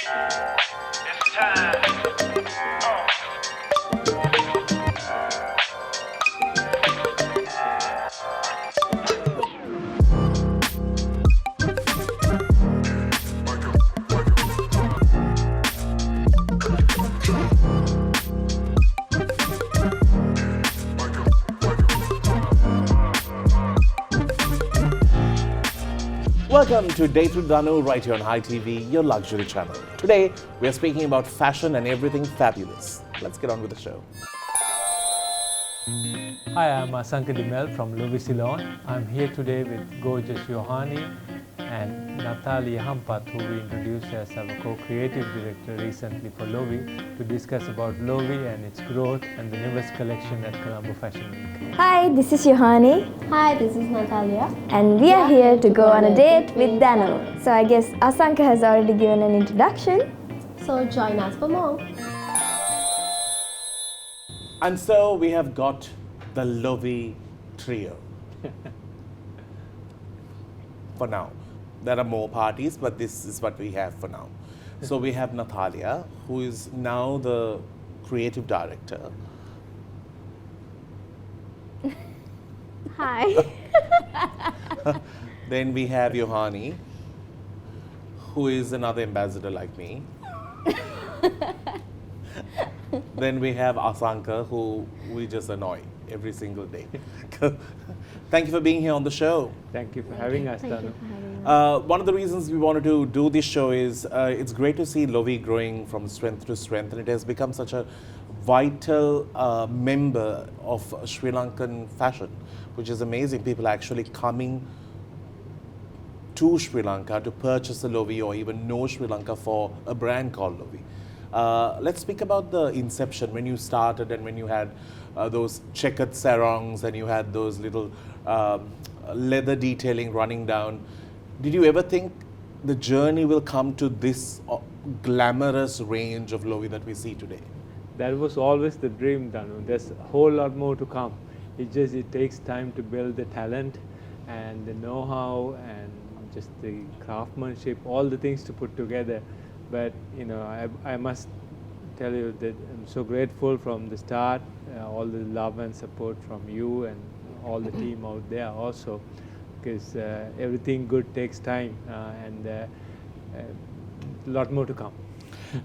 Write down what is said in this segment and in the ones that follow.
It's time. Welcome to Day Through DANU right here on Hi TV, your luxury channel. Today, we are speaking about fashion and everything fabulous. Let's get on with the show. Hi, I'm Asanka from Louis Ceylon. I'm here today with gorgeous Yohani and Natharlea Liyanage, who we introduced as our co-creative director recently for Loewe, to discuss about Loewe and its growth and the newest collection at Colombo Fashion Week. Hi, this is Yohani. Hi, this is Natharlea. And we are here to go on a date with DANU. So I guess Asanka has already given an introduction. So join us for more. And so we have got the Loewe trio. For now. There are more parties, but this is what we have for now. So we have Natharlea, who is now the creative director. Hi. Then we have Yohani, who is another ambassador like me. Then we have Asanka, who we just annoy every single day. Thank you for being here on the show. Thank you for having us, Danu. One of the reasons we wanted to do this show is it's great to see Loewe growing from strength to strength, and it has become such a vital member of Sri Lankan fashion, which is amazing. People are actually coming to Sri Lanka to purchase a Loewe or even know Sri Lanka for a brand called Loewe. Let's speak about the inception, when you started and when you had those checkered sarongs and you had those little leather detailing running down. Did you ever think the journey will come to this glamorous range of Loewe that we see today? That was always the dream, Danu. There's a whole lot more to come. It takes time to build the talent and the know-how and just the craftsmanship, all the things to put together. But I must tell you that I'm so grateful from the start, all the love and support from you and all the team out there also, because everything good takes time and a lot more to come.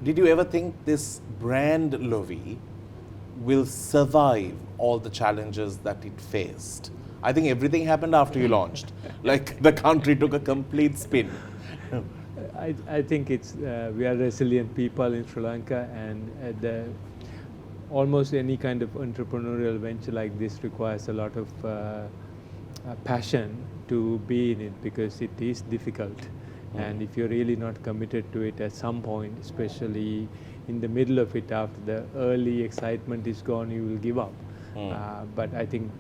Did you ever think this brand Loewe will survive all the challenges that it faced? I think everything happened after you launched. Like the country took a complete spin. I think we are resilient people in Sri Lanka, and almost any kind of entrepreneurial venture like this requires a lot of passion to be in it, because it is difficult. And if you're really not committed to it at some point, especially in the middle of it, after the early excitement is gone, you will give up. But I think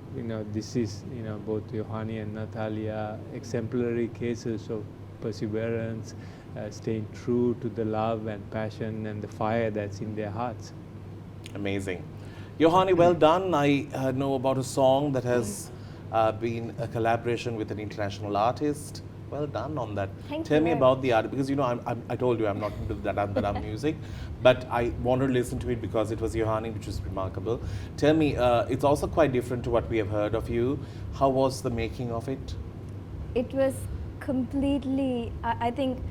this is both Yohani and Natharlea exemplary cases of perseverance, staying true to the love and passion and the fire that's in their hearts. Amazing. Yohani, well done. I know about a song that has been a collaboration with an international artist. Well done on that. Tell me about the art, because I told you I'm not into that music, but I want to listen to it because it was Yohani, which was remarkable. Tell me, it's also quite different to what we have heard of you. How was the making of it? It was completely, I think,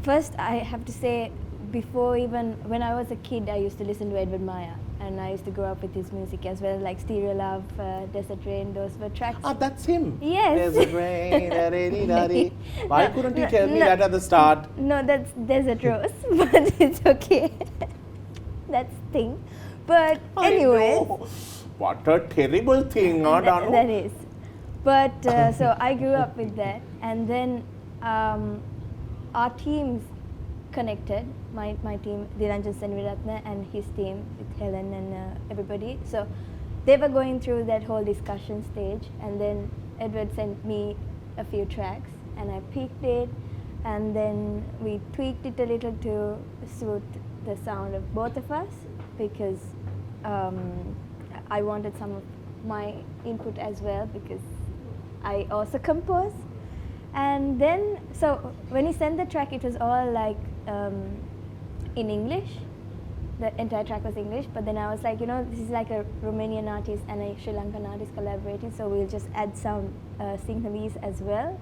first I have to say, before even, when I was a kid, I used to listen to Edward Maya. And I used to grow up with his music as well, like Stereo Love, Desert Rain, those were tracks. Ah, that's him. Yes. Desert Rain, da-da-dee-da-dee. Why couldn't you tell me that at the start? No, that's Desert Rose, but it's okay. That's thing. But anyway. What a terrible thing, Danu. That is. But so I grew up with that, and then our teams connected, my team, Dilanjan Senviratne and his team with Helen and everybody. So they were going through that whole discussion stage, and then Edward sent me a few tracks and I picked it, and then we tweaked it a little to suit the sound of both of us, because I wanted some of my input as well, because I also compose. And then, so when he sent the track, it was all like in English. The entire track was English, but then I was like, this is like a Romanian artist and a Sri Lankan artist collaborating, so we'll just add some Sinhalese as well.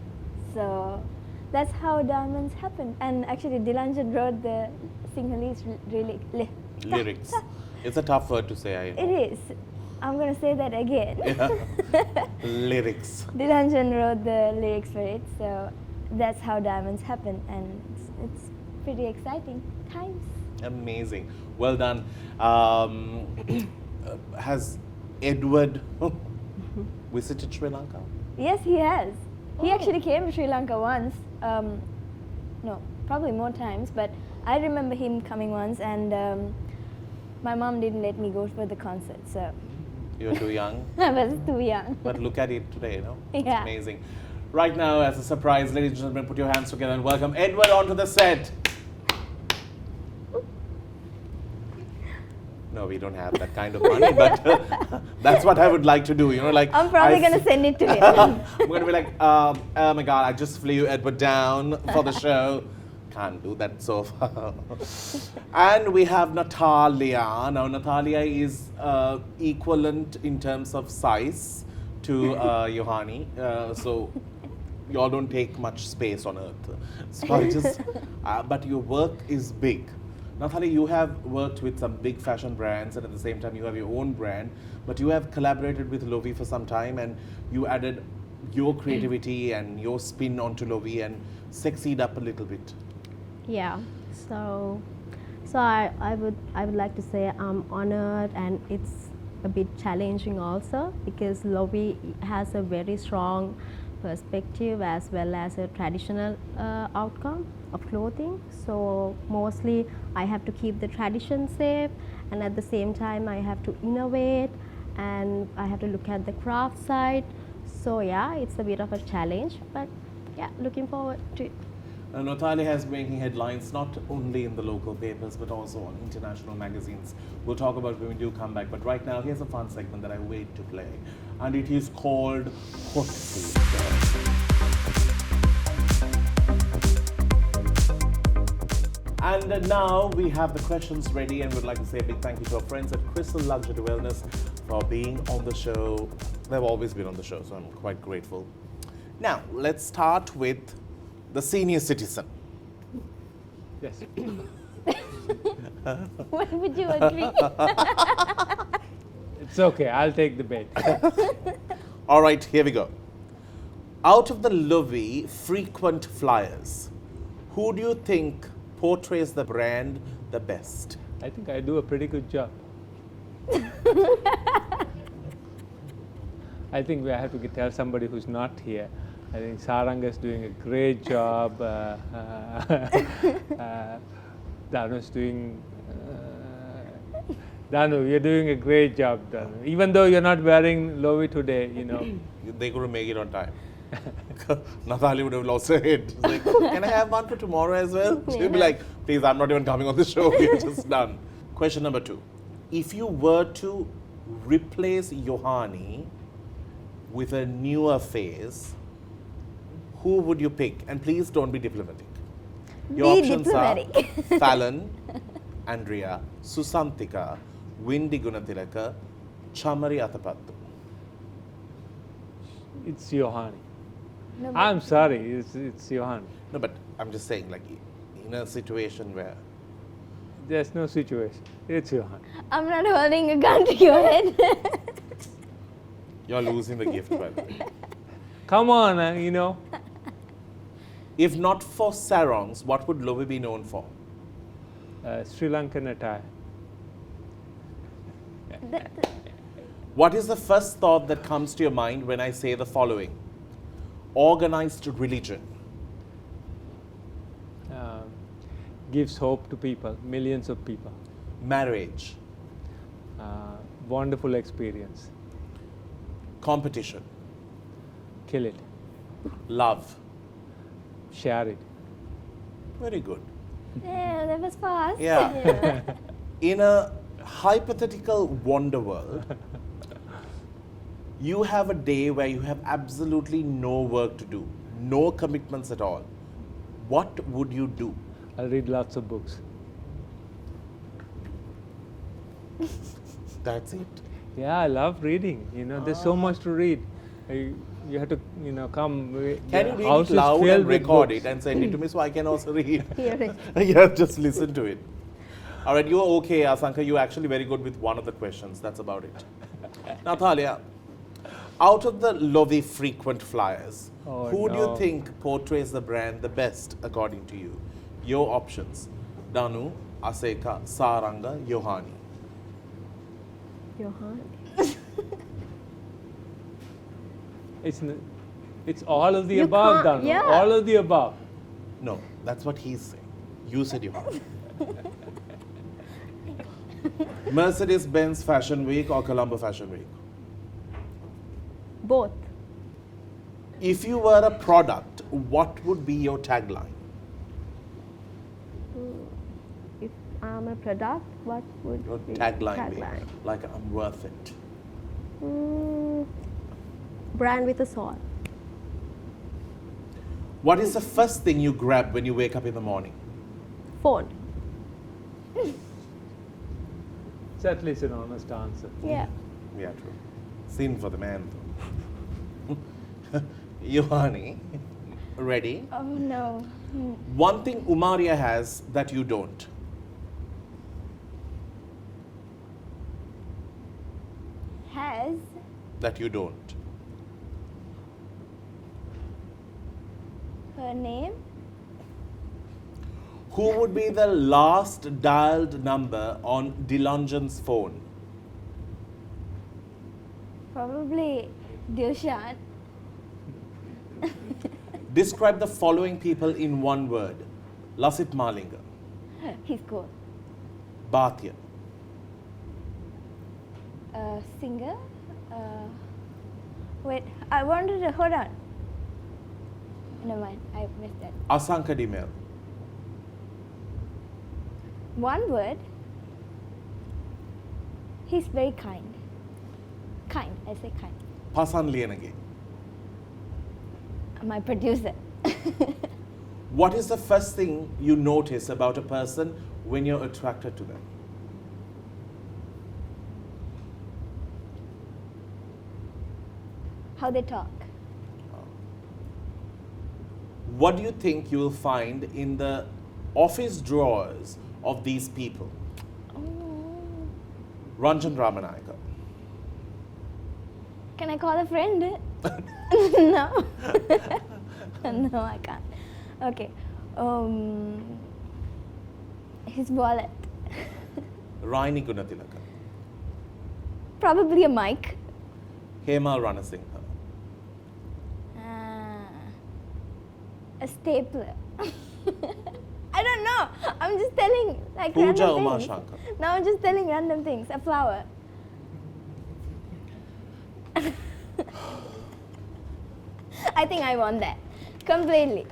So that's how Diamonds happened. And actually, Dilanjan wrote the Sinhalese Lyrics. It's a tough word to say, I know. It is. I'm going to say that again. Yeah. Lyrics. Dilanjan wrote the lyrics for it, so that's how Diamonds happened, and it's pretty exciting times. Amazing. Well done. Has Edward visited Sri Lanka? Yes, he has. He actually came to Sri Lanka once. No, probably more times, but I remember him coming once, and my mom didn't let me go for the concert, so. You're too young. I was too young. But look at it today, It's Yeah. amazing. Right now, as a surprise, ladies and gentlemen, put your hands together and welcome Edward onto the set. No, we don't have that kind of money, but that's what I would like to do, like. I'm probably going to send it to him. I'm going to be like, oh my God, I just flew Edward down for the show. Can't do that so far. And we have Natharlea. Now, Natharlea is equivalent in terms of size to Yohani. So, y'all don't take much space on earth. So I just, but your work is big. Natharlea, you have worked with some big fashion brands, and at the same time you have your own brand, but you have collaborated with Lovi for some time, and you added your creativity and your spin onto Lovi and sexied up a little bit. Yeah. So I would like to say I'm honored, and it's a bit challenging also, because Lovi has a very strong perspective as well as a traditional outcome of clothing. So mostly I have to keep the tradition safe, and at the same time I have to innovate, and I have to look at the craft side. So yeah, it's a bit of a challenge, but yeah, looking forward to it. Natharlea has been making headlines not only in the local papers but also on international magazines. We'll talk about it when we do come back, but right now here's a fun segment that I wait to play, and it is called Hot Seat. And now we have the questions ready, and we'd like to say a big thank you to our friends at Crystal Luxury Wellness for being on the show. They've always been on the show, so I'm quite grateful. Now, let's start with the senior citizen. Yes. Why would you agree? It's okay, I'll take the bait. All right, here we go. Out of the Lovi frequent flyers, who do you think portrays the brand the best? I think I do a pretty good job. I think we have to tell somebody who's not here. I think Saranga is doing a great job. Danu's doing. Danu, you're doing a great job, Danu. Even though you're not wearing Lovi today, They couldn't make it on time. Natharlea would have lost her head. It's like, can I have one for tomorrow as well? She'd be like, please, I'm not even coming on the show. We're just done. Question number 2. If you were to replace Yohani with a newer face, who would you pick? And please don't be diplomatic. Your options are Fallon, Andrea, Susantika, Windy Gunathilaka, Chamari Athapattu. It's Yohani. No, I'm sorry, it's Yohani. No, but I'm just saying, like, in a situation where There's no situation. It's Yohani. I'm not holding a gun to your head. you're losing the gift, by the way. Come on, If not for sarongs, what would Lovi be known for? Sri Lankan attire. What is the first thought that comes to your mind when I say the following? Organized religion. Gives hope to people, millions of people. Marriage. Wonderful experience. Competition. Kill it. Love. Share it. Very good. Yeah, that was fast. Yeah. In a hypothetical wonder world, you have a day where you have absolutely no work to do, no commitments at all. What would you do? I'll read lots of books. That's it. Yeah, I love reading. There's so much to read. You have to, come. Can you read it loud and record it and send it to me so I can also read? Hear it. Yeah, just listen to it. All right, you're okay, Asanka. You're actually very good with one of the questions. That's about it. Natharlea, out of the Lovi frequent flyers, Oh, who do no. you think portrays the brand the best according to you? Your options: DANU, Asanka, Saranga, Yohani. Yohani. It's all of the You above, can't- Danu. yeah. All of the above. No, that's what he's saying. You said Yohani. Mercedes-Benz Fashion Week or Colombo Fashion Week? Both. If you were a product, what would be your tagline? If I'm a product, what would Your be tagline be? Like, I'm worth it. Brand with a soul. What is the first thing you grab when you wake up in the morning? Phone. It's at least an honest answer. Yeah. Yeah, true. Sin for the man, though. Yohani, ready? Oh no. One thing Umaria has that you don't. Has That you don't. her name? Who would be the last dialed number on Dilanjan's phone? Probably Dilshan. Describe the following people in one word. Lasit Malinga, He's cool. Bhatia, Singer. Wait, I wanted to hold on. Never mind, I missed that. Asanka Dimel, One word. He's very kind. Kind, I say kind. Pasan Liyanage. My producer. What is the first thing you notice about a person when you're attracted to them? How they talk. What do you think you will find in the office drawers of these people? Oh. Ranjan Ramanayaka. Can I call a friend? No. No, I can't. Okay. His wallet. Raini Gunatilaka. Probably a mic. Hema Ranasinghe. A stapler. I don't know. I'm just telling like Pooja random Uma things. Shankar. Now I'm just telling random things. A flower. I think I won that completely.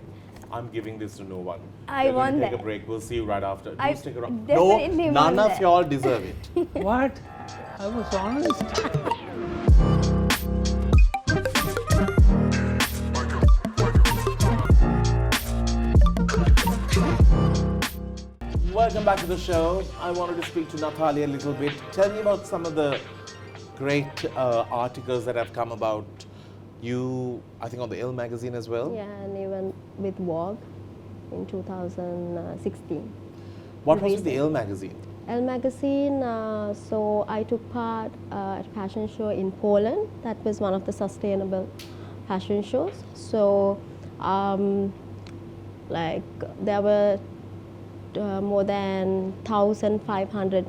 I'm giving this to no one. I We're going won to take that. a break. We'll see you right after. I Do stick around. definitely No, none won of that. y'all deserve it. What? I was honest. Welcome back to the show. I wanted to speak to Natharlea a little bit. Tell me about some of the great articles that have come about you, I think on the Elle magazine as well. Yeah, and even with Vogue in 2016. What was with the Elle magazine? Elle magazine, so I took part at a fashion show in Poland. That was one of the sustainable fashion shows. So, like there were more than 1,500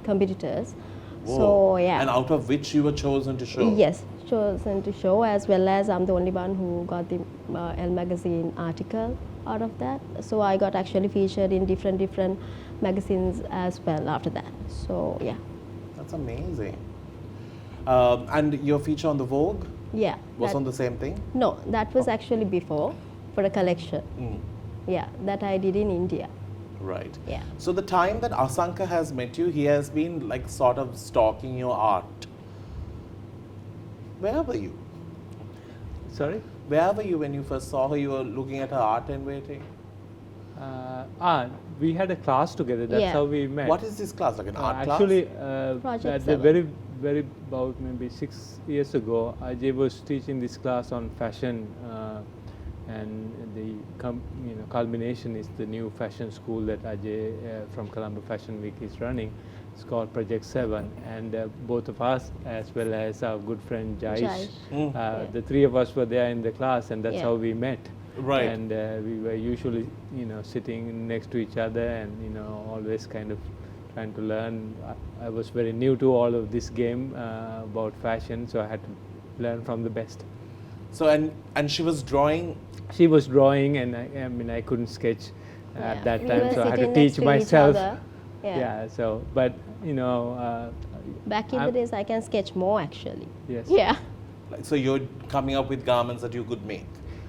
competitors. Whoa. So yeah. And out of which you were chosen to show? Yes, chosen to show, as well as I'm the only one who got the Elle magazine article out of that. So I got actually featured in different magazines as well after that. So yeah. That's amazing. And your feature on the Vogue Yeah. was that- on the same thing? No, that was actually before for a collection. Mm. Yeah, that I did in India. Right. Yeah. So the time that Asanka has met you, he has been like sort of stalking your art. Where were you? Sorry? Where were you when you first saw her? You were looking at her art and waiting. We had a class together. That's Yeah. how we met. What is this class, like an art Actually, Project at the 7. very about maybe 6 years ago, Ajay was teaching this class on fashion, and the culmination is the new fashion school that Ajay from Colombo Fashion Week is running. It's called Project 7, and both of us, as well as our good friend Jaish, the three of us were there in the class, and that's Yeah. how we met. Right. And we were usually, sitting next to each other, and always kind of trying to learn. I was very new to all of this game about fashion, so I had to learn from the best. So, and she was drawing. She was drawing, and I couldn't sketch Yeah. at that We time, were so I had sitting to next teach each myself. other. Yeah. So, but Back in the I'm- days, I can sketch more actually. yes. Yeah. Like, so you're coming up with garments that you could make.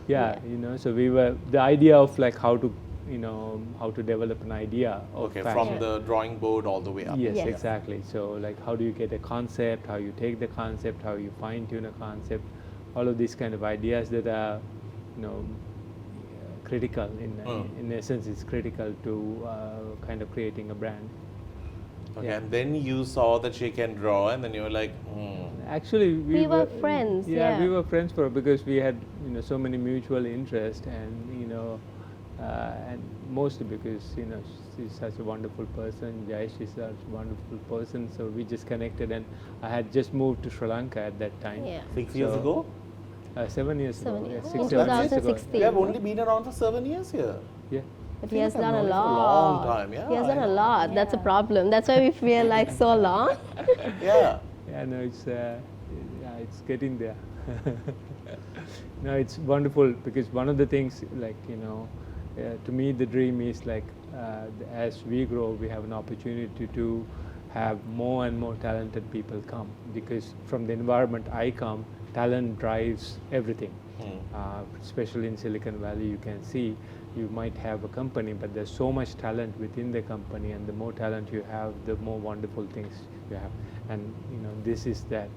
Yeah, so we were, the idea of like how to develop an idea of Okay, fashion. from the drawing board all the way up. Yes, Yes. exactly. So like how do you get a concept, how you take the concept, how you fine tune a concept, all of these kind of ideas that are, critical in essence, it's critical to kind of creating a brand. Okay, Yeah. and then you saw that she can draw, and then you were like, Actually, We were friends, yeah. we were friends because we had so many mutual interests, and and mostly because she's such a wonderful person. Jaish is such a wonderful person, so we just connected. And I had just moved to Sri Lanka at that time. Yeah. 6 years So, ago? 7 years 7 ago. years. Yeah, In 6, 7 years ago. 2016. You have only been around for 7 years here. Yeah. But he has I've done a known you for a lot. long time, yeah, He has I done a know. lot. That's a problem. That's why we feel like so long. Yeah. Yeah, no, it's getting there. No, it's wonderful because one of the things, like, to me, the dream is like, as we grow, we have an opportunity to have more and more talented people come, because from the environment I come, talent drives everything. Especially in Silicon Valley, you can see you might have a company, but there's so much talent within the company, and the more talent you have, the more wonderful things you have. And this is that,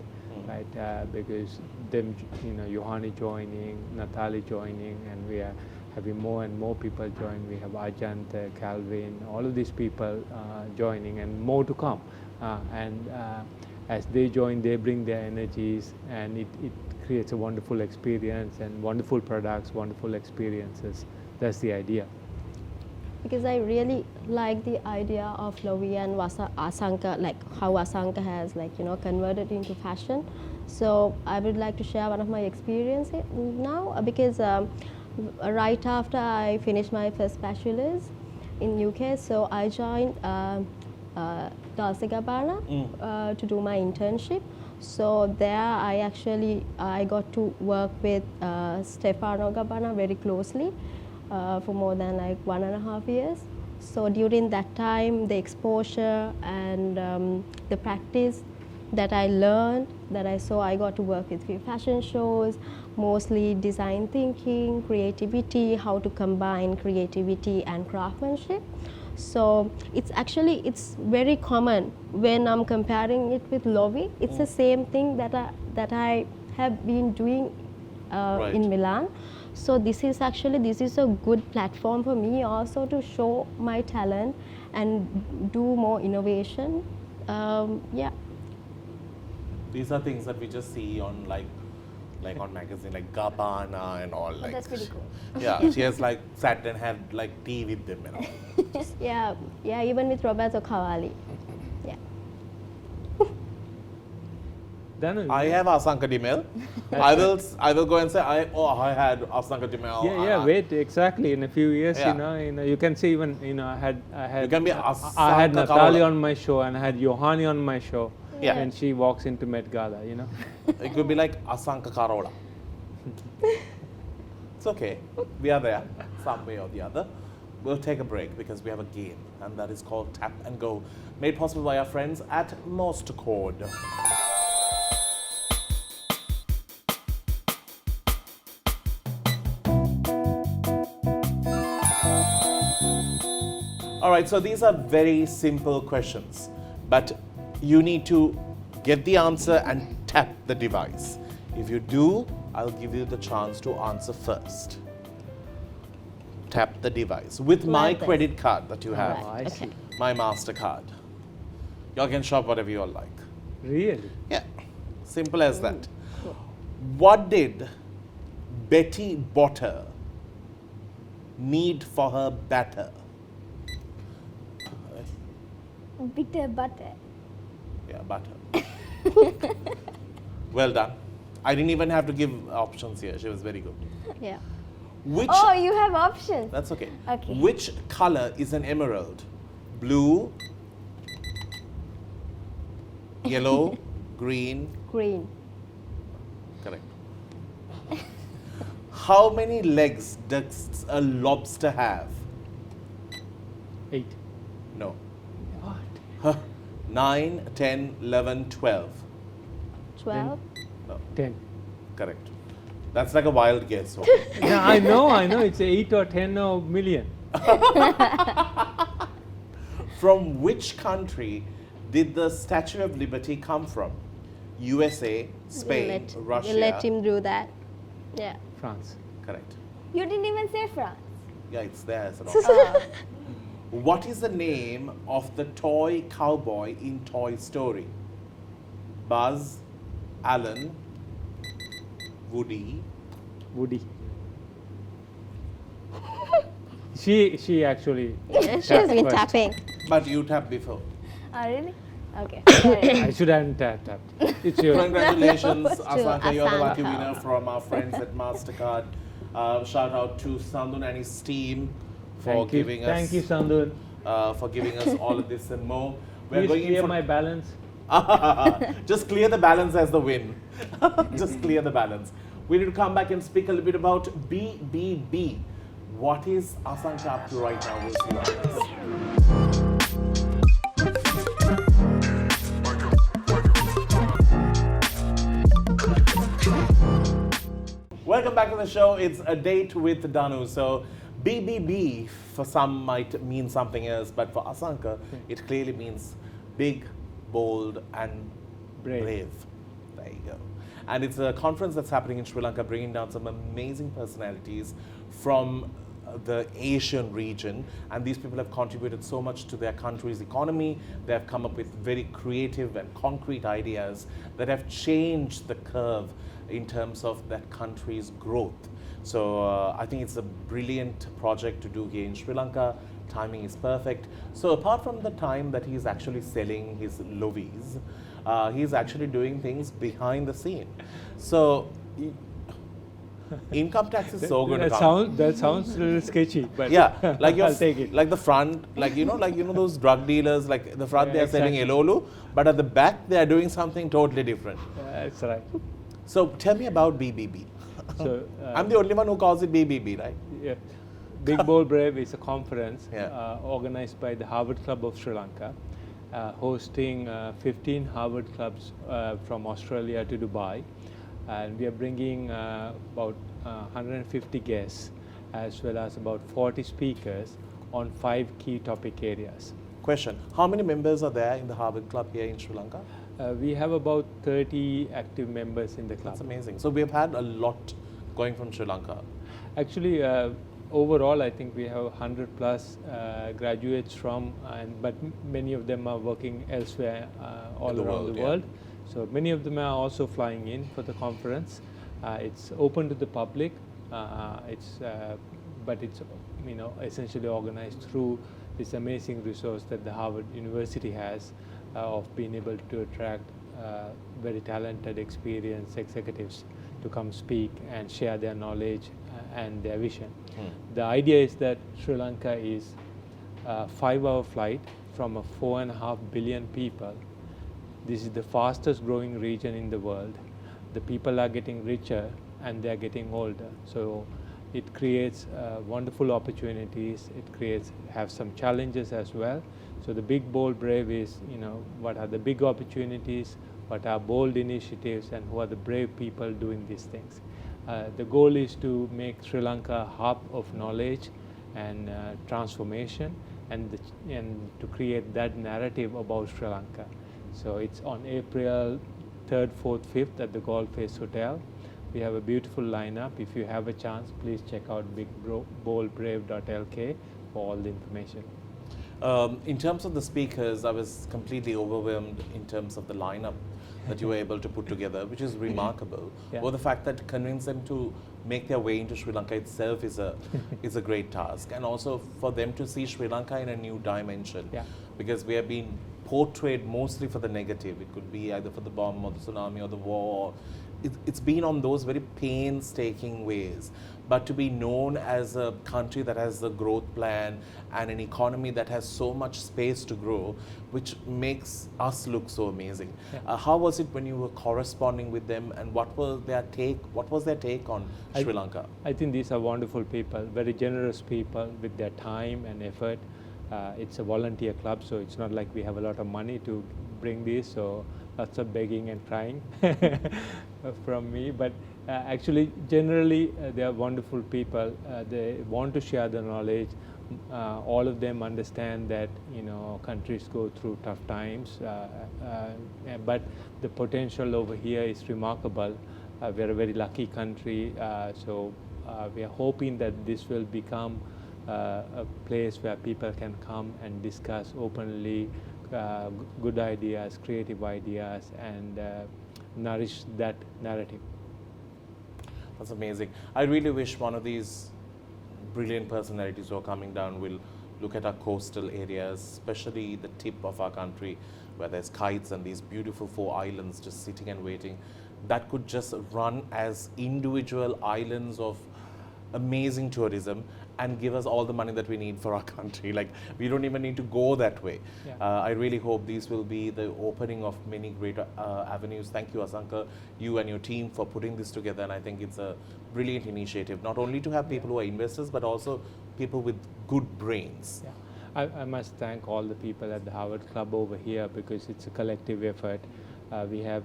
right? Because them, Yohani joining, Natharlea joining, and we are having more and more people join. We have Ajanta, Calvin, all of these people joining, and more to come. And as they join, they bring their energies, and it creates a wonderful experience and wonderful products, wonderful experiences. That's the idea. Because I really like the idea of Lovi and Asanka, like how Asanka has converted into fashion. So I would like to share one of my experiences now, because right after I finished my first bachelor's in UK, so I joined Dolce & Gabbana to do my internship. So there I got to work with Stefano Gabbana very closely for more than like 1.5 years. So during that time, the exposure and the practice that I learned, that I saw, I got to work with few fashion shows, mostly design thinking, creativity, how to combine creativity and craftsmanship. So it's very common when I'm comparing it with Lovi. It's the same thing that I have been doing in Milan. So this is a good platform for me also to show my talent and do more innovation. Yeah. These are things that we just see on like on magazine like Gabbana and all. Like, that's pretty cool. Yeah, she has like sat and had like tea with them and all. Yeah, even with Roberto Cavalli. Yeah. Danu, I have Asanka Dimel. I will go and say I had Asanka Dimel. Yeah, wait, exactly. In a few years, Yeah. you can see even, I had You can be I had Asanka Natharlea Kavala. on my show, and I had Yohani on my show. Yeah. And she walks into Met Gala, It could be like Asanka Carola. It's okay. We are there, some way or the other. We'll take a break because we have a game, and that is called Tap and Go, made possible by our friends at Mastercard. All right, so these are very simple questions, but you need to get the answer and tap the device. If you do, I'll give you the chance to answer first. tap the device with my Like this. credit card that you have, Oh, I Okay. see. my MasterCard. Y'all can shop whatever you all like. Really? Yeah, simple as that. What did Betty Botter need for her batter? Bitter butter. Yeah, butter. Well done. I didn't even have to give options here. She was very good. Yeah. Which, Oh, you have options. that's okay. Okay. Which color is an emerald? Blue, yellow, green, Green. correct. How many legs does a lobster have? 8. No. What? 9, 10, 11, 12. 12. No, 10. correct. That's like a wild guess. Okay. Yeah, I know. It's 8 or 10 or million. From which country did the Statue of Liberty come from? USA, Spain, Russia. We'll let him do that. Yeah. France. Correct. You didn't even say France. Yeah, it's there as an Oh. What is the name of the toy cowboy in Toy Story? Buzz, Alan, Woody. Woody. She actually. Yeah, she has tapped been first. tapping. But you tapped before. Oh, really? Okay. Sorry. I should have tapped. It's your. Congratulations, To Asanka. You're the lucky Asanka. winner from our friends at MasterCard. Shout out to Sandun and his team for giving us Thank you, Sandun. for giving us all of this and more. We're Please going in clear for my balance. just clear the balance as the win. Just clear the balance. We need to come back and speak a little bit about BBB. What is Asanka up to right now? We'll see what happens. Welcome back to the show. It's a date with DANU. So BBB for some might mean something else, but for Asanka, it clearly means big, bold, and brave. There you go. And it's a conference that's happening in Sri Lanka, bringing down some amazing personalities from the Asian region, and these people have contributed so much to their country's economy. They have come up with very creative and concrete ideas that have changed the curve in terms of that country's growth. So I think it's a brilliant project to do here in Sri Lanka. Timing is perfect. So apart from the time that he's actually selling his lovies, he's actually doing things behind the scene. So income tax is so going to come. That sounds a little sketchy, but Yeah, like I'll take it. like the front, like you know those drug dealers, like the front Yeah, they are selling exactly. elolu, but at the back they are doing something totally different. That's right. So tell me about BBB. So I'm the only one who calls it BBB, right? yeah, Big Bold Brave is a conference Yeah. organized by the Harvard Club of Sri Lanka, hosting 15 Harvard clubs from Australia to Dubai, and we are bringing about 150 guests as well as about 40 speakers on 5 key topic areas. Question: how many members are there in the Harvard Club here in Sri Lanka? We have about 30 active members in the club. That's amazing. So we've had a lot going from Sri Lanka. Actually, overall, I think we have 100 plus graduates from, but many of them are working elsewhere all In the around world, the yeah. world. So many of them are also flying in for the conference. It's open to the public. But it's essentially organized through this amazing resource that the Harvard University has of being able to attract very talented, experienced executives to come speak and share their knowledge and their vision. The idea is that Sri Lanka is a 5-hour flight from a 4.5 billion people. This is the fastest growing region in the world. The people are getting richer and they are getting older. So it creates wonderful opportunities. It have some challenges as well. So the Big Bold Brave is, what are the big opportunities, what are bold initiatives, and who are the brave people doing these things. The goal is to make Sri Lanka a hub of knowledge and transformation, and to create that narrative about Sri Lanka. So it's on April 3rd, 4th, 5th at the Golf Face Hotel. We have a beautiful lineup. If you have a chance, please check out bigboldbrave.lk for all the information. In terms of the speakers, I was completely overwhelmed in terms of the lineup that you were able to put together, which is remarkable. Yeah. Or the fact that convince them to make their way into Sri Lanka itself is a great task, and also for them to see Sri Lanka in a new dimension. Yeah. Because we have been portrayed mostly for the negative. It could be either for the bomb or the tsunami or the war. It's been on those very painstaking ways. But to be known as a country that has a growth plan and an economy that has so much space to grow, which makes us look so amazing. Yeah. How was it when you were corresponding with them, and what was their take on Sri Lanka? I think these are wonderful people, very generous people with their time and effort. It's a volunteer club, so it's not like we have a lot of money to bring this, so lots of begging and crying from me. But actually, generally, they are wonderful people. They want to share the knowledge. All of them understand that, you know, countries go through tough times, but the potential over here is remarkable. We are a very lucky country, so we are hoping that this will become a place where people can come and discuss openly good ideas, creative ideas, and nourish that narrative. That's amazing. I really wish one of these brilliant personalities who are coming down will look at our coastal areas, especially the tip of our country where there's kites and these beautiful 4 islands just sitting and waiting, that could just run as individual islands of amazing tourism and give us all the money that we need for our country. Like, we don't even need to go that way. Yeah. I really hope these will be the opening of many great avenues. Thank you, Asanka, you and your team for putting this together, and I think it's a brilliant initiative, not only to have people who are investors, but also people with good brains. Yeah. I must thank all the people at the Harvard Club over here, because it's a collective effort. We have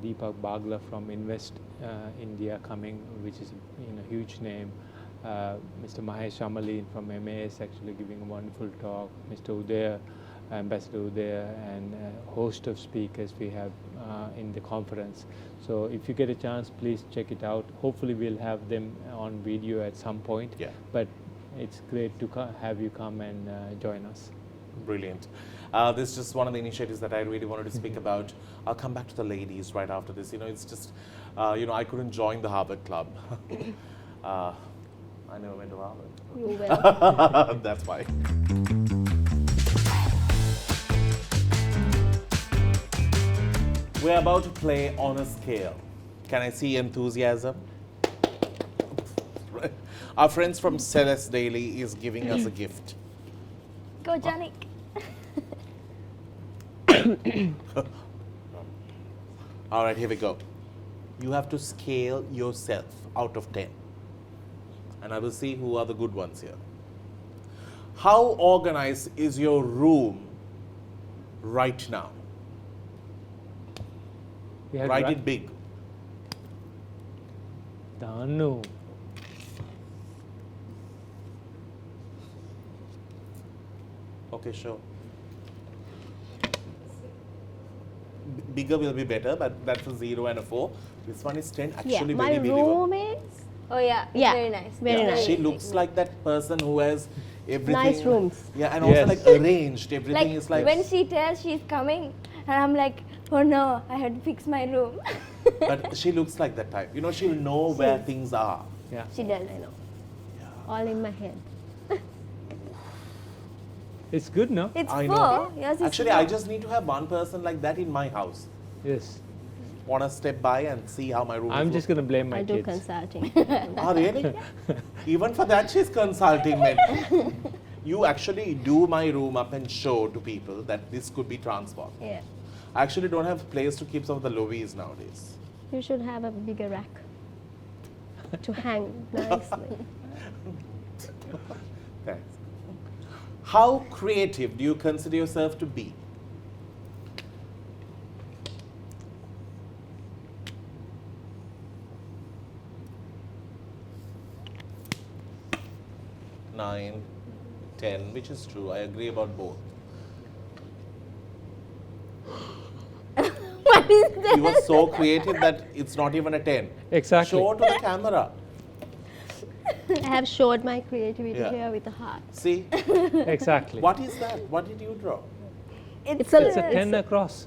Deepak Bagla from Invest India coming, which is a huge name. Mr. Mahesh Amalin from MAS actually giving a wonderful talk. Mr. Uday, Ambassador Uday, and a host of speakers we have in the conference. So if you get a chance, please check it out. Hopefully we'll have them on video at some point. Yeah. But it's great to have you come and join us. Brilliant. This is just one of the initiatives that I really wanted to speak about. I'll come back to the ladies right after this. It's just, I couldn't join the Harvard Club. I never went to Harvard. You will. That's why. We're about to play on a scale. Can I see enthusiasm? Our friends from Celeste Daily is giving us a gift. Go, Janik. All right, here we go. You have to scale yourself out of 10. And I will see who are the good ones here. How organized is your room right now? Write it big. DANU. Okay, sure. Bigger will be better, but that's a 0 and a 4. This one is 10. Actually, my very believable. room is Oh yeah, it's Yeah, very nice. very Yeah, nice. she looks like that person who has everything. Nice rooms. Yeah, and also Yes. like arranged. Everything Like, is like. when she tells she's coming, and I'm like, oh no, I had to fix my room. But she looks like that type. She'll know where things are. Yeah. She does, I know. all in my head. It's good, no? It's I 4. know. Yours is Actually, 4. I just need to have one person like that in my house. Yes. Want to step by and see how my room I'm is just going to blame my I do kids. consulting. Oh, really? Even for that, she's consulting me. You actually do my room up and show to people that this could be transformed. Yeah. I actually don't have place to keep some of the lowies nowadays. You should have a bigger rack to hang nicely. Thanks. How creative do you consider yourself to be? Nine, 10, which is true. I agree about both. My What is that? You were so creative that it's not even a 10. Exactly. Show to the camera. I have showed my creativity Yeah. here with a heart. See? Exactly. What is that? What did you draw? It's It's a 10 across.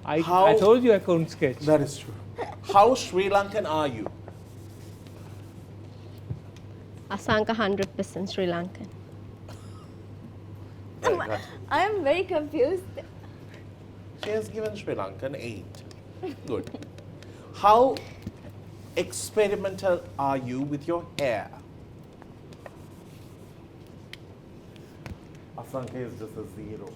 I How- told you I couldn't sketch. That is true. How Sri Lankan are you? Asanka 100% Sri Lankan. Very good. I am very confused. She has given Sri Lankan 8. Good. How experimental are you with your hair? Asanka is just a 0.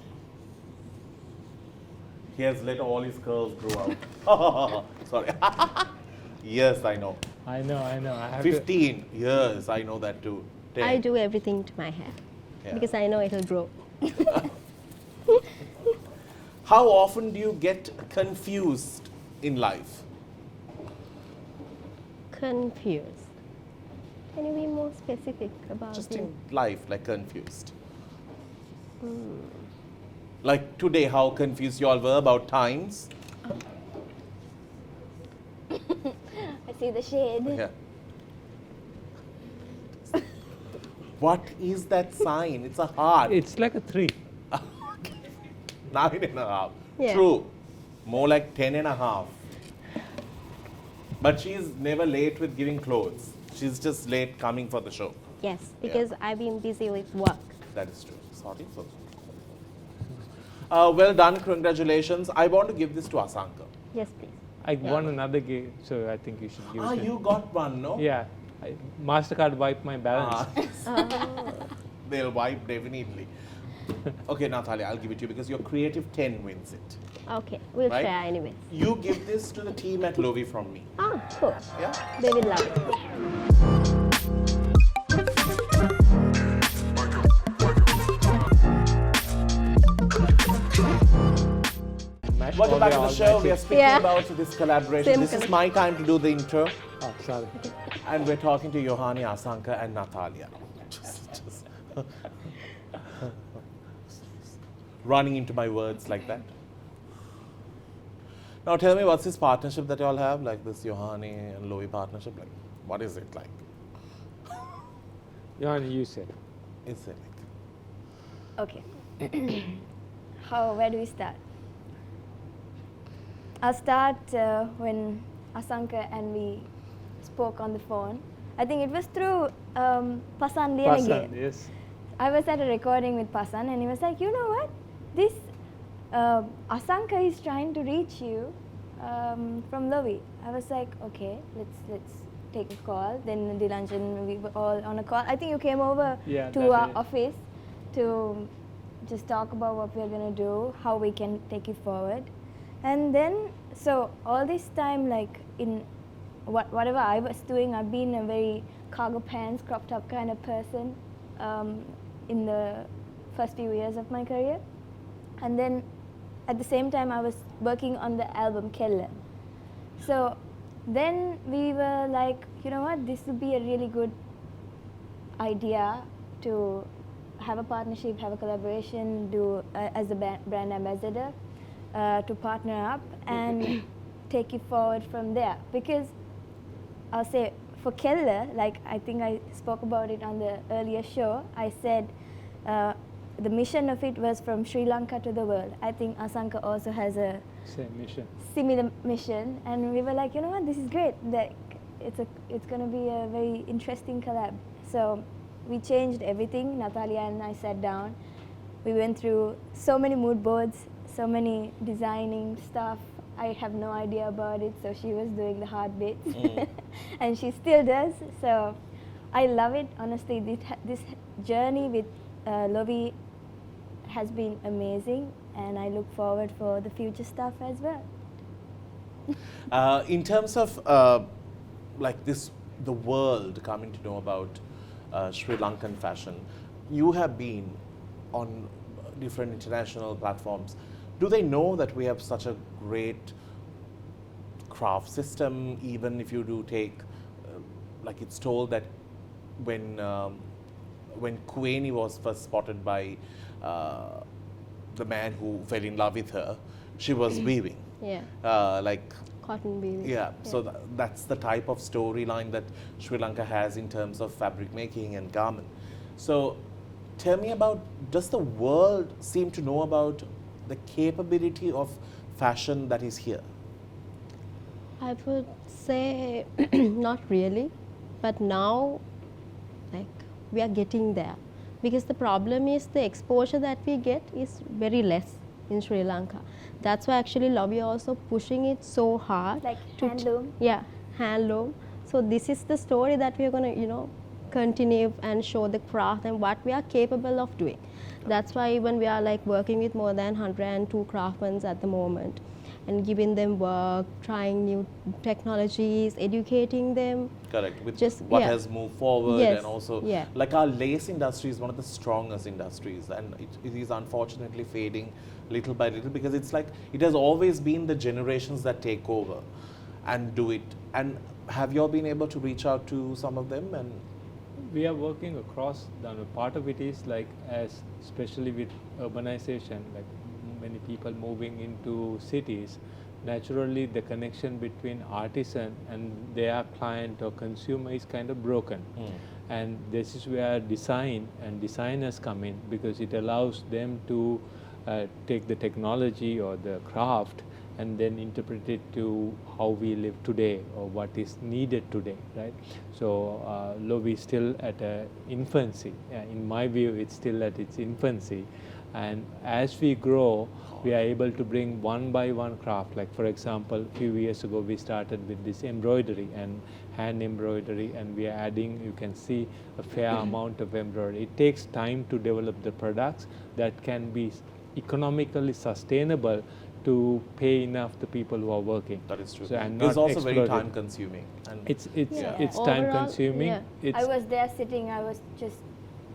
He has let all his curls grow out. Sorry. Yes, I know. I know. I have to, 15 years, I know that too. 10. I do everything to my hair Yeah. because I know it'll grow. How often do you get confused in life? Confused. Can you be more specific about Just it? in life, like confused. Like today, how confused you all were about times. I see the shade. Yeah. What is that sign? It's a heart. it's like a 3. 9.5. Yeah. True. More like 10.5. But she's never late with giving clothes. She's just late coming for the show. Yes, because I've been busy with work. That is true. Sorry. Well done. Congratulations. I want to give this to Asanka. Yes, please. I won another game, so I think you should give it to You got one, no? Yeah. MasterCard wiped my balance. They'll wipe definitely. Okay, Natharlea, I'll give it to you because your creative 10 wins it. Okay, we'll Right. share anyway. You give this to the team at Lovi from me. Ah, cool. Yeah? They will love it. Mashed Welcome back to all the show. We are matches. speaking Yeah. about this collaboration. Same This is my time to do the intro. Oh, sorry. And we're talking to Yohani, Asanka, and Natharlea. Just running into my words like that. Now tell me, what's this partnership that you all have? Like this Yohani and Lovi partnership? Like, what is it like? Yohani, you said. Is it like? Okay. Where do we start? I'll start when Asanka and we spoke on the phone. I think it was through Pasan Liyanage. Pasan, yes. I was at a recording with Pasan and he was like, you know what? This Asanka is trying to reach you from Lovi. I was like, okay, let's take a call. Then Dilanjan, we were all on a call. I think you came over Yeah, to that our day. office to just talk about what we're gonna do, how we can take it forward. And then, so all this time, like in whatever I was doing, I've been a very cargo pants, cropped up kind of person in the first few years of my career. And then at the same time, I was working on the album Kella. So then we were like, you know what, this would be a really good idea to have a partnership, have a collaboration, do as a brand ambassador, to partner up and take it forward from there. Because I'll say for Kella, like I think I spoke about it on the earlier show, I said the mission of it was from Sri Lanka to the world. I think Asanka also has a Same mission. similar mission, and we were like, you know what, this is great. Like, it's going to be a very interesting collab. So we changed everything. Natharlea and I sat down. We went through so many mood boards, so many designing stuff. I have no idea about it, so she was doing the hard bits, and she still does. So I love it. Honestly, this journey with Lovi has been amazing, and I look forward for the future stuff as well. In terms of like this, the world coming to know about Sri Lankan fashion, you have been on different international platforms. Do they know that we have such a great craft system? Even if you do take, like it's told that when Kueni was first spotted by the man who fell in love with her, she was weaving. Yeah. Like, Cotton weaving. yeah, so that's the type of storyline that Sri Lanka has in terms of fabric making and garment. So tell me about, does the world seem to know about the capability of fashion that is here? I would say not really, but now like we are getting there, because the problem is the exposure that we get is very less in Sri Lanka. That's why actually Lobby also pushing it so hard. Like to handloom? Yeah, handloom. So this is the story that we are going to, continue and show the craft and what we are capable of doing. That's why even we are like working with more than 102 craftsmen at the moment, and giving them work, trying new technologies, educating them. Correct, with Just- what yeah. has moved forward, Yes, and also yeah. like our lace industry is one of the strongest industries, and it is unfortunately fading little by little, because it's like it has always been the generations that take over and do it. And have you all been able to reach out to some of them? And We are working across DANU. Part of it is like, as especially with urbanization, like many people moving into cities, naturally the connection between artisan and their client or consumer is kind of broken. And this is where design and designers come in, because it allows them to take the technology or the craft and then interpret it to how we live today or what is needed today, right? So Lovi is still at infancy. In my view, it's still at its infancy. And as we grow, we are able to bring one by one craft. Like for example, a few years ago, we started with this embroidery and hand embroidery, and we are adding, you can see, a fair amount of embroidery. It takes time to develop the products that can be economically sustainable to pay enough the people who are working. that is true. So, and It's not also very exploited. time consuming. And It's Yeah. it's time Overall, consuming. yeah. It's I was there sitting, I was just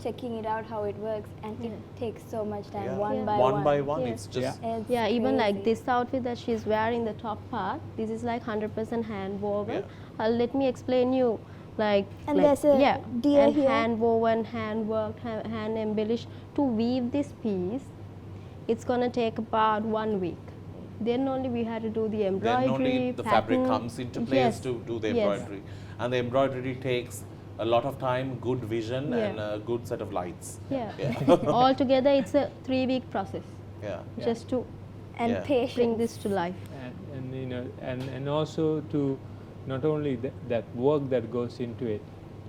checking it out how it works, and it takes so much time, Yeah. one Yeah. by one one. by one, Yeah. it's just It's Yeah, even like crazy. this outfit that she's wearing, the top part, this is like 100% hand woven. Yeah. Let me explain you, like, And like, there's a deer and here. hand woven, hand worked, hand embellished. To weave this piece, it's gonna take about 1 week. Then only we had to do the embroidery. then only the fabric pattern. comes into place Yes, to do the yes. embroidery. And the embroidery takes a lot of time, good vision, Yeah. and a good set of lights. Yeah. Yeah. Altogether, it's a 3-week process Yeah. just to And Yeah. bring patience. this to life. and also to not only that work that goes into it,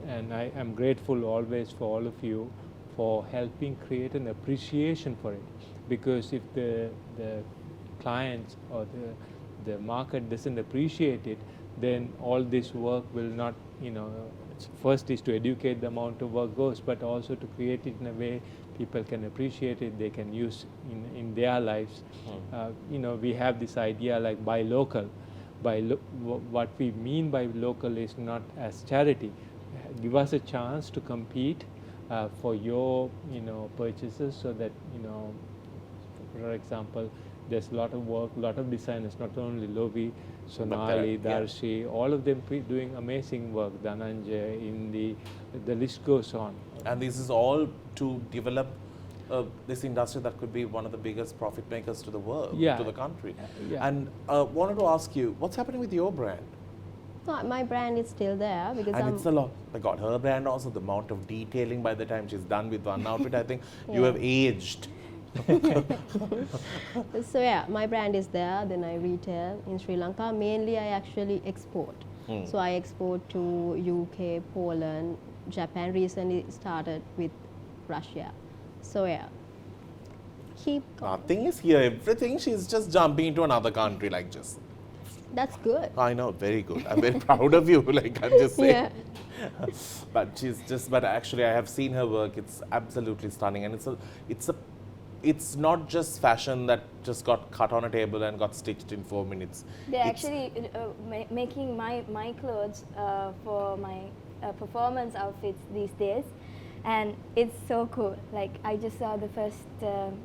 and I am grateful always for all of you for helping create an appreciation for it, because if the clients or the market doesn't appreciate it, then all this work will not, first is to educate the amount of work goes, but also to create it in a way people can appreciate it, they can use in their lives. We have this idea like buy local. What we mean by local is not as charity. Give us a chance to compete for your purchases, so that for example, there's a lot of work, a lot of designers, not only Lovi, Sonali, yeah. Darshi, all of them doing amazing work, Dhananjay, the list goes on. And this is all to develop this industry that could be one of the biggest profit makers to the world, Yeah. to the country. Yeah. And wanted to ask you, what's happening with your brand? So my brand is still there because And I'm it's a lot. My God, her brand also, the amount of detailing by the time she's done with one outfit, I think you Yeah. have aged. So yeah, my brand is there. Then I retail in Sri Lanka. Mainly, I actually export. So I export to UK, Poland, Japan. Recently started with Russia. So yeah, keep going. Nothing is here, everything. She's just jumping into another country like just. That's good. I know, very good. I'm very proud of you. Like I'm just saying. Yeah. But actually, I have seen her work. It's absolutely stunning, and it's not just fashion that just got cut on a table and got stitched in 4 minutes. They're It's- actually making my clothes for my performance outfits these days, and it's so cool. Like I just saw the first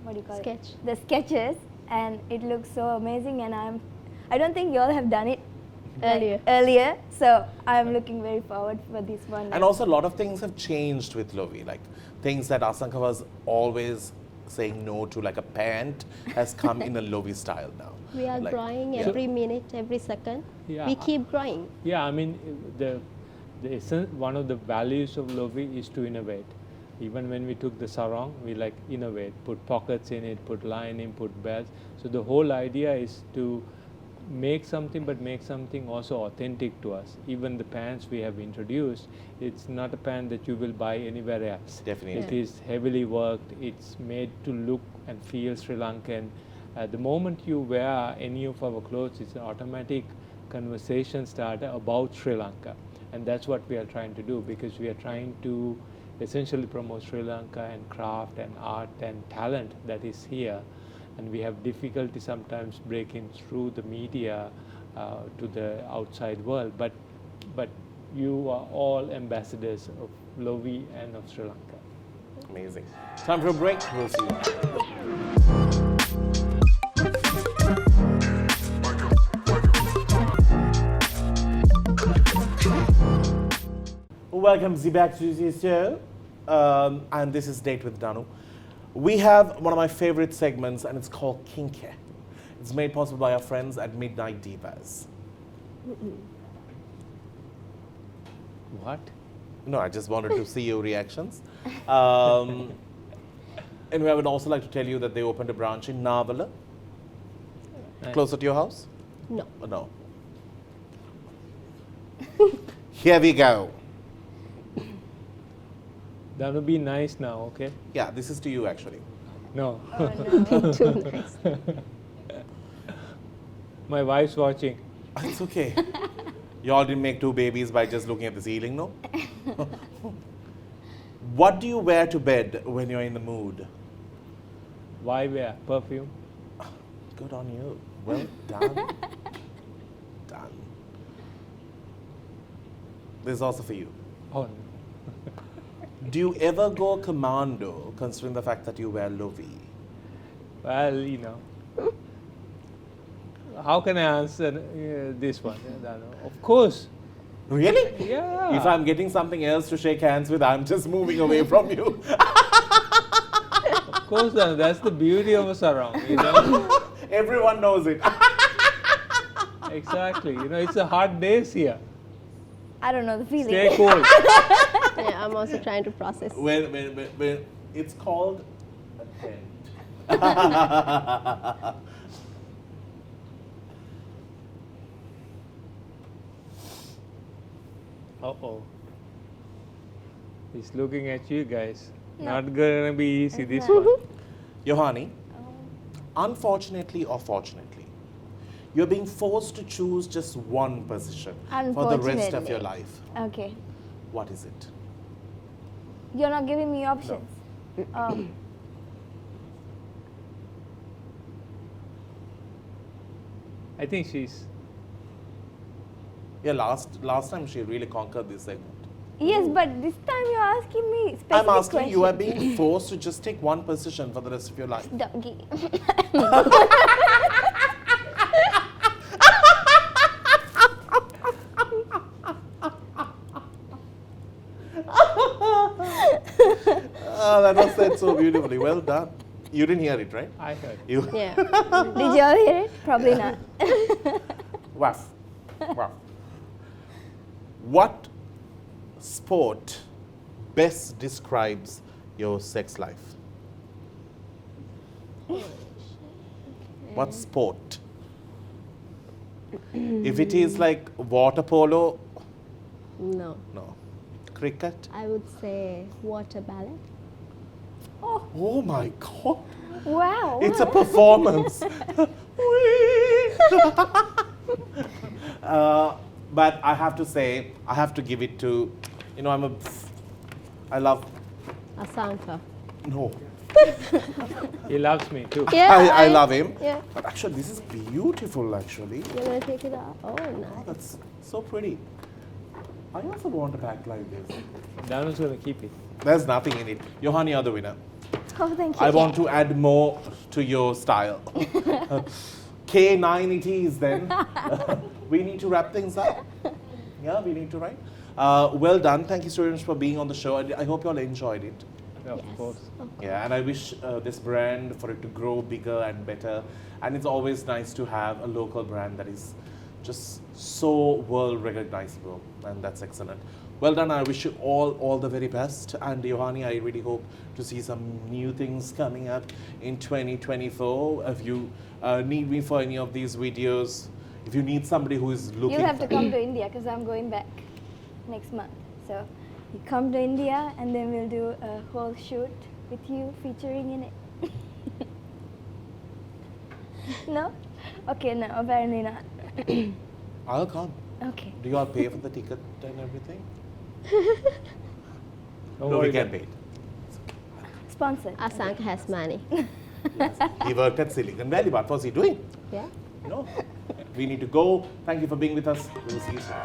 what do you call Sketch. it? The sketches, and it looks so amazing. And I don't think you all have done it earlier, so I'm looking very forward for this one. And also, a lot of things have changed with Lovi. Like things that Asanka was always saying no to like a pant has come in a Lovi style now. We are Like, growing yeah. every minute, every second. Yeah. We keep growing. Yeah, I mean, the essence, one of the values of Lovi is to innovate. Even when we took the sarong, we like innovate, put pockets in it, put lining, put bells. So the whole idea is to make something, but make something also authentic to us. Even the pants we have introduced, it's not a pant that you will buy anywhere else. Definitely. It is heavily worked. It's made to look and feel Sri Lankan. The moment you wear any of our clothes, it's an automatic conversation starter about Sri Lanka. And that's what we are trying to do, because we are trying to essentially promote Sri Lanka and craft and art and talent that is here. And we have difficulty sometimes breaking through the media to the outside world. But you are all ambassadors of Lovi and of Sri Lanka. Amazing. Time for a break. We'll see you. Welcome back to the show, and this is Date with DANU. We have one of my favorite segments, and it's called Kinke. It's made possible by our friends at Midnight Divas. What? No, I just wanted to see your reactions. And I would also like to tell you that they opened a branch in Navala, closer to your house. No. No. Here we go. That would be nice now, okay? Yeah, this is to you actually. No. Too nice. My wife's watching. It's okay. Y'all didn't make two babies by just looking at the ceiling, no? What do you wear to bed when you're in the mood? Why wear perfume? Good on you. Well done. Done. This is also for you. Oh, no. Do you ever go commando, considering the fact that you wear Lovi? Well, you know. How can I answer this one? Of course. Really? Yeah. If I'm getting something else to shake hands with, I'm just moving away from you. Of course, Danu, that's the beauty of a sarong, you know. Everyone knows it. Exactly. You know, it's a hot days here. I don't know the feeling. Stay cool. Yeah, I'm also trying to process. when it's called a tent. Uh-oh. He's looking at you guys. No. Not gonna be easy, this not. one. Yohani, unfortunately or fortunately, you're being forced to choose just one position for the rest of your Unfortunately. life. Okay. What is it? You're not giving me options. Oh. I think she's. Yeah, last time she really conquered this segment. Yes, but this time you're asking me specific I'm asking questions. you are being forced to just take one position for the rest of your life. Donkey. That was said so beautifully. Well done. You didn't hear it, right? I heard. You. Yeah. Did you all hear it? Probably not. Waff. Waff. What sport best describes your sex life? What sport? If it is like water polo, No. no. Cricket? I would say water ballet. Oh my God. Wow. It's a performance. But I have to say, I have to give it to, you know, I love, Asanka. no. He loves me too. Yeah, I love him. Yeah. But actually, this is beautiful, actually. You're gonna take it out. Oh, Oh, nice. that's so pretty. I also want a pack like this. Danu's gonna keep it. There's nothing in it. Yohani, you're the winner. Oh, thank you. I want to add more to your style. K9 it is then. We need to wrap things up. Yeah, we need to, right? Well done. Thank you so much for being on the show. I hope you all enjoyed it. Of Yes. course. Yeah, and I wish this brand for it to grow bigger and better. And it's always nice to have a local brand that is just so world recognizable, and that's excellent. Well done. I wish you all the very best. And Yohani, I really hope to see some new things coming up in 2024. If you need me for any of these videos, if you need somebody who is looking, You'll have to for- come to India because I'm going back next month. So you come to India and then we'll do a whole shoot with you featuring in it. No? Okay, no, apparently not. I'll come. Okay. Do you all pay for the ticket and everything? Don't No, worry we can about wait. Sponsored. Asanka has money. He worked at Silicon Valley. What was he doing? Yeah. No. We need to go. Thank you for being with us. We'll see you soon.